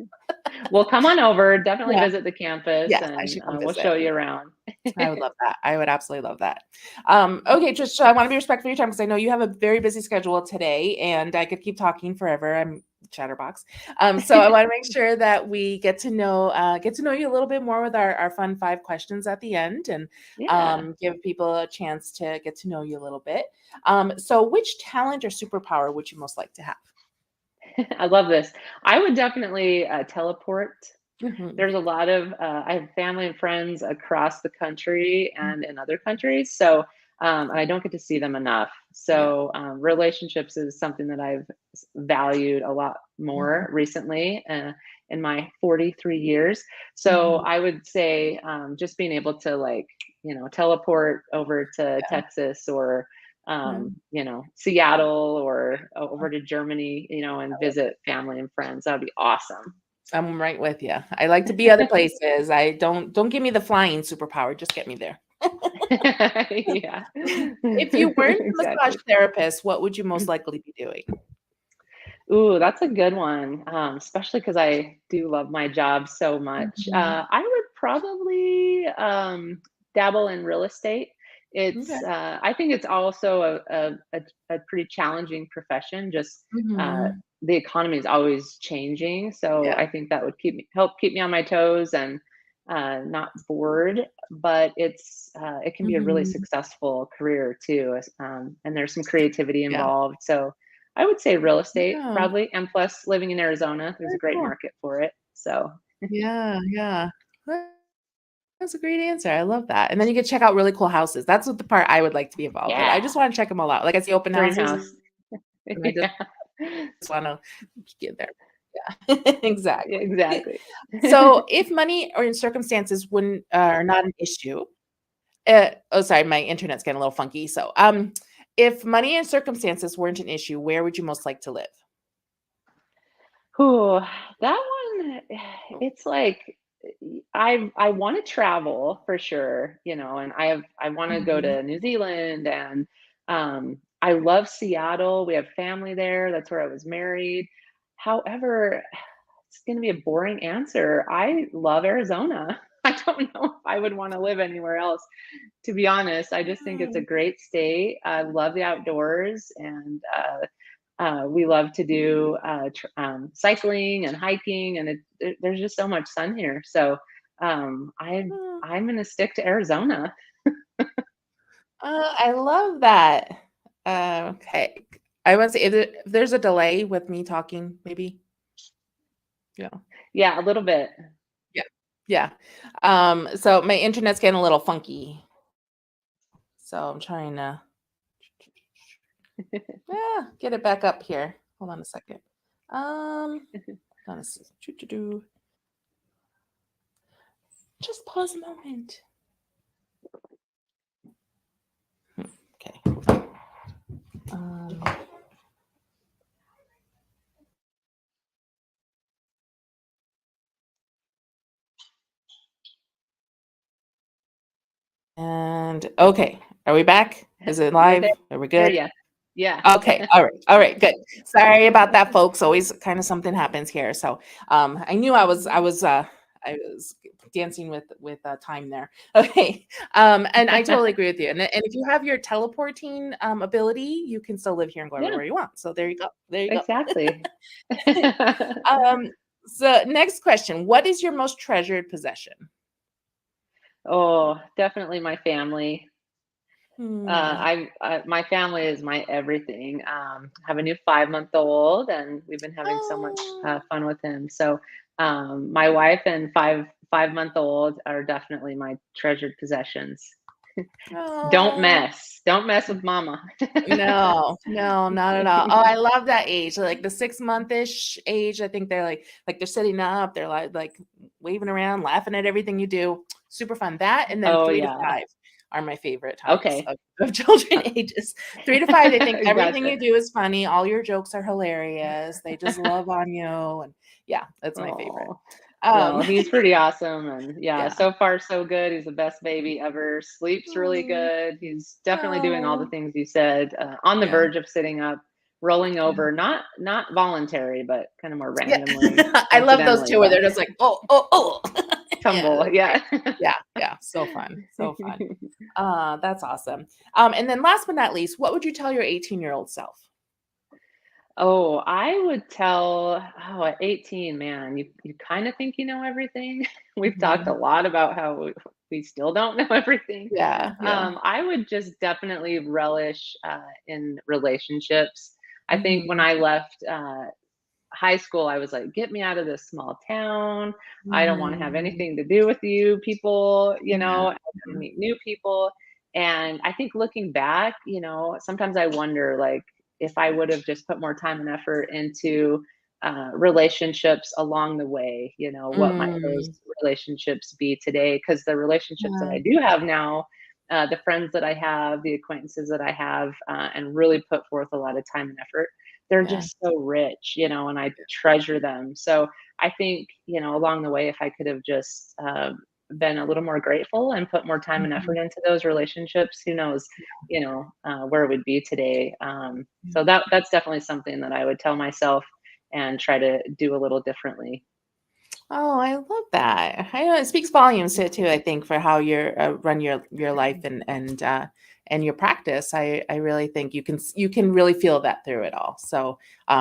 well, come on over. Definitely Yeah. visit the campus, Yes, I and should come we'll visit. show you around. I would love that. I would absolutely love that. Okay, Trish, so I want to be respectful of your time because I know you have a very busy schedule today, and I could keep talking forever. I'm chatterbox. So I want to make sure that we get to know you a little bit more with our fun 5 questions at the end, and Yeah. give people a chance to get to know you a little bit. So, which talent or superpower would you most like to have? I love this. I would definitely teleport. Mhm. There's a lot of I have family and friends across the country and in other countries, so and I don't get to see them enough. Yeah. So relationships is something that I've valued a lot Mhm. more recently in my 43 years. So Mhm. I would say just being able to like teleport over to Yeah. Texas or Yeah. Seattle or over to Germany, and visit family and friends. That'd be awesome. I'm right with you. I like to be other places. I don't give me the flying superpower, just get me there. Yeah. If you weren't a massage Exactly. therapist, what would you most likely be doing? Ooh, that's a good one, especially because I do love my job so much. Mhm. I would probably, dabble in real estate. Okay. I think it's also a pretty challenging profession, just, Mhm. the economy is always changing, so Yeah. I think that would help keep me on my toes, and not bored, but it can be a really Mhm. successful career too. And there's some creativity Yeah. involved. So I would say real estate Yeah. probably. And plus, living in Arizona, there's a Very great cool. market for it. So Yeah, yeah. That's a great answer. I love that. And then you get check out really cool houses. That's what the part I would like to be involved with. I yeah, just wanna check them all out. Like, I see open dream houses house. and I just Yeah, wanna get there. Yeah, exactly. exactly. So, if money or in circumstances wouldn't are not an issue oh, sorry, my internet's getting a little funky. So, if money and circumstances weren't an issue, where would you most like to live? Ooh, that one, Oh. it's like I want to travel for sure, and I want to go Mhm. to New Zealand and I love Seattle. We have family there. That's where I was married. However, it's going to be a boring answer. I love Arizona. I don't know if I would want to live anywhere else, to be honest. I just think it's a Oh. great state. I love the outdoors, and we love to do cycling and hiking, and there's just so much sun here. So um, I, Oh. I'm going to stick to Arizona. I love that. Okay. I want to say if there's a delay with me talking, maybe. Yeah. Yeah, a little bit. Yeah. Yeah. So my internet's getting a little funky. So I'm trying to get it back up here. Hold on a second. Hold on a second. Just pause a moment. Okay. Um, and okay. Are we back? Is it We're live? Are we there. good? Yeah. Yeah. Okay. All right. All right. Good. Sorry about that, folks. Always kind of something happens here. So, I knew I was dancing with time there. Okay. And I totally agree with you. And if you have your teleporting ability, you can still live here and go Yeah, everywhere you want. So there you go. There you go. exactly. um, so next question: what is your most treasured possession? Oh, definitely my family. Hmm. My family is my everything. I have a new 5 month old, and we've been having so much Oh. fun with him. So, my wife and five month old are definitely my treasured possessions. Oh. Don't mess with mama. No, no, not at all. Oh, I love that age, like the 6-month-ish age. I think they're like they're sitting up, they're like waving around, laughing at everything you do. Super fun. That and then Oh 3 to yeah. 5 are my favorite times Okay. of children Uh, ages. 3 to 5, they think everything gotcha. you do is funny, all your jokes are hilarious. They just love on you, and yeah, that's my favorite. Oh, Um, well, he's pretty awesome, and yeah, yeah. so far so good. He's the best baby ever. Sleeps really Mm, good. He's definitely doing all the oh, things you said. On the yeah, verge of sitting up, rolling yeah. over, not voluntary, but kind of more Yeah. randomly, I love those accidentally, 2 where but they're just like, "Oh, oh, oh." Yeah, tumble. that's great. Yeah. Yeah, yeah, so fun, so fun. That's awesome. And then last but not least, what would you tell your 18-year-old self? Oh, I would tell, at 18, man, you kind of think you know everything. We've talked a Mhm. lot about how we still don't know everything. Yeah, yeah. I would just definitely relish in relationships. I think when Mhm, I left high school, I was like, get me out of this small town. I don't want to have mhm. anything to do with you people, Yeah, I want to meet new people. And I think looking back, sometimes I wonder like if I would have just put more time and effort into relationships along the way, what might those mm, relationships be today? Because the relationships that yeah, I do have now, the friends that I have, the acquaintances that I have, and really put forth a lot of time and effort, they're yeah, just so rich, and I treasure them. So I think, along the way, if I could have just been a little more grateful and put more time and mhm, effort into those relationships, who knows, where we'd be today. yeah. So that's definitely something that I would tell myself and try to do a little differently. Oh, I love that. I know it speaks volumes to it too, I think, for how you're run your life your practice, I really think you can really feel that through it all. So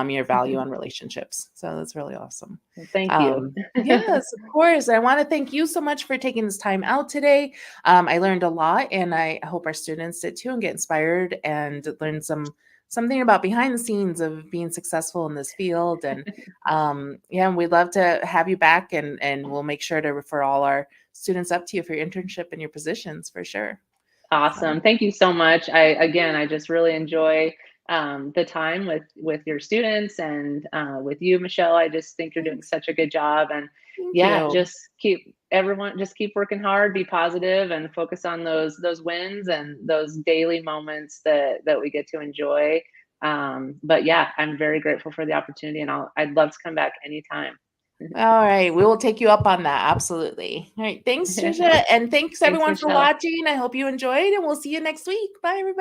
your value on relationships. So that's really awesome. Thank you. Yes, of course. I want to thank you so much for taking this time out today. I learned a lot, and I hope our students did too, and get inspired and learn something about behind the scenes of being successful in this field. And yeah, we'd love to have you back, and we'll make sure to refer all our students up to you for your internship and your positions for sure. Awesome. Thank you so much. I just really enjoy the time with your students and with you, Michelle. I just think you're doing Thanks. such a good job. And Thank yeah, you. just keep working hard, be positive, and focus on those wins and those daily moments that we get to enjoy. But yeah, I'm very grateful for the opportunity, and I'd love to come back anytime. All right. We will take you up on that. Absolutely. All right. Thanks, Trisha. And thanks Thanks, everyone for Michelle. watching. I hope you enjoyed, and we'll see you next week. Bye, everybody.